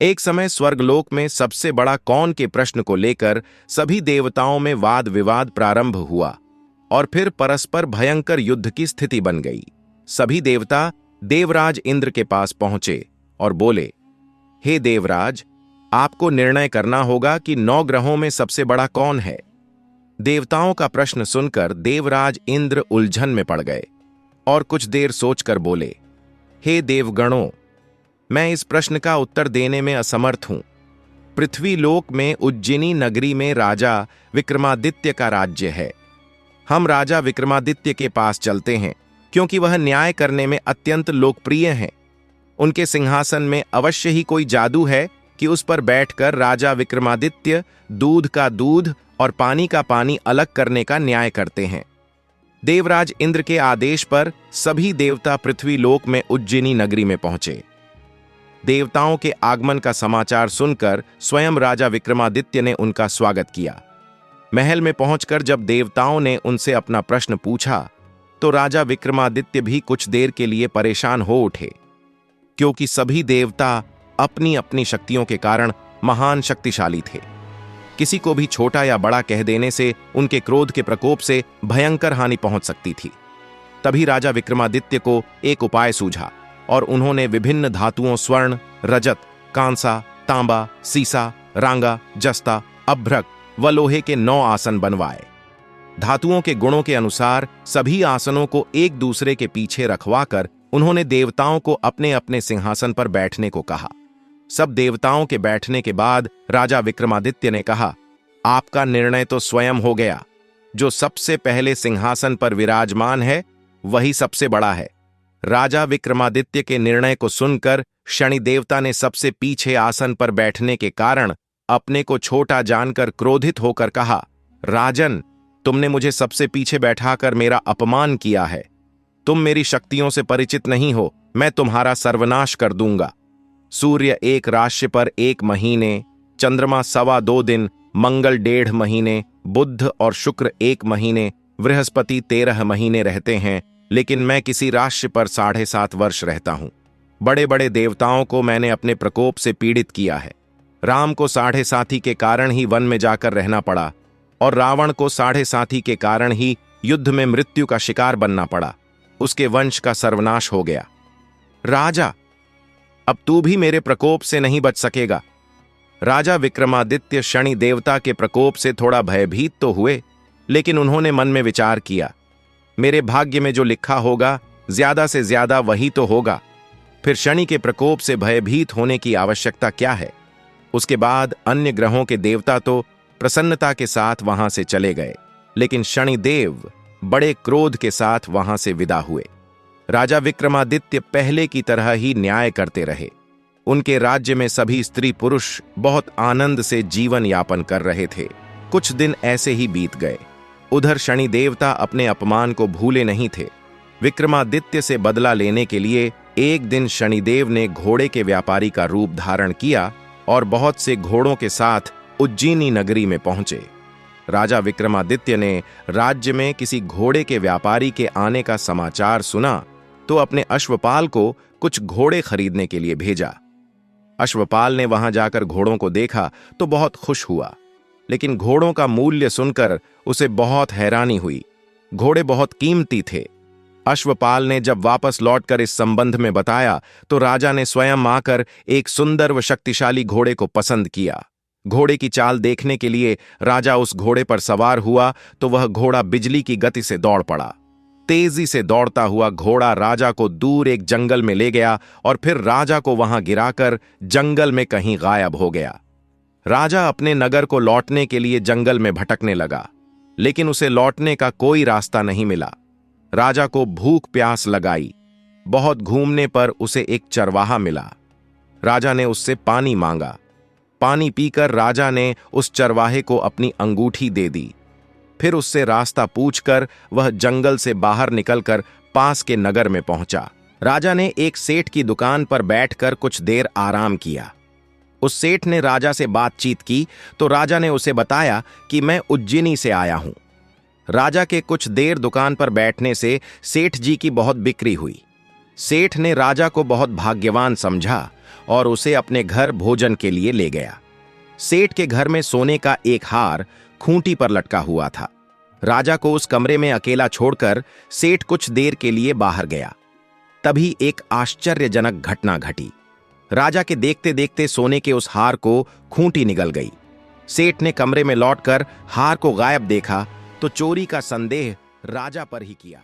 एक समय स्वर्गलोक में सबसे बड़ा कौन के प्रश्न को लेकर सभी देवताओं में वाद विवाद प्रारंभ हुआ और फिर परस्पर भयंकर युद्ध की स्थिति बन गई। सभी देवता देवराज इंद्र के पास पहुंचे और बोले, हे देवराज, आपको निर्णय करना होगा कि 9 ग्रहों में सबसे बड़ा कौन है। देवताओं का प्रश्न सुनकर देवराज इंद्र उलझन में पड़ गए और कुछ देर सोचकर बोले, हे देवगणों, मैं इस प्रश्न का उत्तर देने में असमर्थ हूं। पृथ्वी लोक में उज्जैनी नगरी में राजा विक्रमादित्य का राज्य है। हम राजा विक्रमादित्य के पास चलते हैं क्योंकि वह न्याय करने में अत्यंत लोकप्रिय हैं। उनके सिंहासन में अवश्य ही कोई जादू है कि उस पर बैठकर राजा विक्रमादित्य दूध का दूध और पानी का पानी अलग करने का न्याय करते हैं। देवराज इंद्र के आदेश पर सभी देवता पृथ्वी लोक में उज्जैनी नगरी में पहुंचे। देवताओं के आगमन का समाचार सुनकर स्वयं राजा विक्रमादित्य ने उनका स्वागत किया। महल में पहुंचकर जब देवताओं ने उनसे अपना प्रश्न पूछा तो राजा विक्रमादित्य भी कुछ देर के लिए परेशान हो उठे, क्योंकि सभी देवता अपनी अपनी शक्तियों के कारण महान शक्तिशाली थे। किसी को भी छोटा या बड़ा कह देने से उनके क्रोध के प्रकोप से भयंकर हानि पहुंच सकती थी। तभी राजा विक्रमादित्य को एक उपाय सूझा और उन्होंने विभिन्न धातुओं स्वर्ण, रजत, कांसा, तांबा, सीसा, रांगा, जस्ता, अभ्रक व लोहे के 9 आसन बनवाए। धातुओं के गुणों के अनुसार सभी आसनों को एक दूसरे के पीछे रखवाकर उन्होंने देवताओं को अपने अपने सिंहासन पर बैठने को कहा। सब देवताओं के बैठने के बाद राजा विक्रमादित्य ने कहा, आपका निर्णय तो स्वयं हो गया। जो सबसे पहले सिंहासन पर विराजमान है वही सबसे बड़ा है। राजा विक्रमादित्य के निर्णय को सुनकर शनि देवता ने सबसे पीछे आसन पर बैठने के कारण अपने को छोटा जानकर क्रोधित होकर कहा, राजन, तुमने मुझे सबसे पीछे बैठाकर मेरा अपमान किया है। तुम मेरी शक्तियों से परिचित नहीं हो, मैं तुम्हारा सर्वनाश कर दूंगा। सूर्य एक राशि पर 1 महीने, चंद्रमा 2.25 दिन, मंगल 1.5 महीने, बुध और शुक्र 1 महीने, बृहस्पति 13 महीने रहते हैं, लेकिन मैं किसी राशि पर 7.5 वर्ष रहता हूं। बड़े बड़े देवताओं को मैंने अपने प्रकोप से पीड़ित किया है। राम को 7.5 के कारण ही वन में जाकर रहना पड़ा और रावण को 7.5 के कारण ही युद्ध में मृत्यु का शिकार बनना पड़ा। उसके वंश का सर्वनाश हो गया। राजा, अब तू भी मेरे प्रकोप से नहीं बच सकेगा। राजा विक्रमादित्य शनि देवता के प्रकोप से थोड़ा भयभीत तो हुए, लेकिन उन्होंने मन में विचार किया, मेरे भाग्य में जो लिखा होगा ज्यादा से ज्यादा वही तो होगा। फिर शनि के प्रकोप से भयभीत होने की आवश्यकता क्या है। उसके बाद अन्य ग्रहों के देवता तो प्रसन्नता के साथ वहां से चले गए, लेकिन शनि देव बड़े क्रोध के साथ वहां से विदा हुए। राजा विक्रमादित्य पहले की तरह ही न्याय करते रहे। उनके राज्य में सभी स्त्री पुरुष बहुत आनंद से जीवन यापन कर रहे थे। कुछ दिन ऐसे ही बीत गए। उधर शनि देवता अपने अपमान को भूले नहीं थे। विक्रमादित्य से बदला लेने के लिए एक दिन शनिदेव ने घोड़े के व्यापारी का रूप धारण किया और बहुत से घोड़ों के साथ उज्जैनी नगरी में पहुंचे। राजा विक्रमादित्य ने राज्य में किसी घोड़े के व्यापारी के आने का समाचार सुना तो अपने अश्वपाल को कुछ घोड़े खरीदने के लिए भेजा। अश्वपाल ने वहां जाकर घोड़ों को देखा तो बहुत खुश हुआ, लेकिन घोड़ों का मूल्य सुनकर उसे बहुत हैरानी हुई। घोड़े बहुत कीमती थे। अश्वपाल ने जब वापस लौटकर इस संबंध में बताया तो राजा ने स्वयं आकर एक सुंदर व शक्तिशाली घोड़े को पसंद किया। घोड़े की चाल देखने के लिए राजा उस घोड़े पर सवार हुआ तो वह घोड़ा बिजली की गति से दौड़ पड़ा। तेजी से दौड़ता हुआ घोड़ा राजा को दूर एक जंगल में ले गया और फिर राजा को वहां गिराकर जंगल में कहीं गायब हो गया। राजा अपने नगर को लौटने के लिए जंगल में भटकने लगा, लेकिन उसे लौटने का कोई रास्ता नहीं मिला। राजा को भूख प्यास लगाई। बहुत घूमने पर उसे एक चरवाहा मिला। राजा ने उससे पानी मांगा। पानी पीकर राजा ने उस चरवाहे को अपनी अंगूठी दे दी। फिर उससे रास्ता पूछकर वह जंगल से बाहर निकलकर पास के नगर में पहुंचा। राजा ने एक सेठ की दुकान पर बैठकर कुछ देर आराम किया। उस सेठ ने राजा से बातचीत की तो राजा ने उसे बताया कि मैं उज्जैनी से आया हूं। राजा के कुछ देर दुकान पर बैठने से सेठ जी की बहुत बिक्री हुई। सेठ ने राजा को बहुत भाग्यवान समझा और उसे अपने घर भोजन के लिए ले गया। सेठ के घर में सोने का एक हार खूंटी पर लटका हुआ था। राजा को उस कमरे में अकेला छोड़कर सेठ कुछ देर के लिए बाहर गया। तभी एक आश्चर्यजनक घटना घटी। राजा के देखते देखते सोने के उस हार को खूंटी निगल गई। सेठ ने कमरे में लौटकर हार को गायब देखा तो चोरी का संदेह राजा पर ही किया।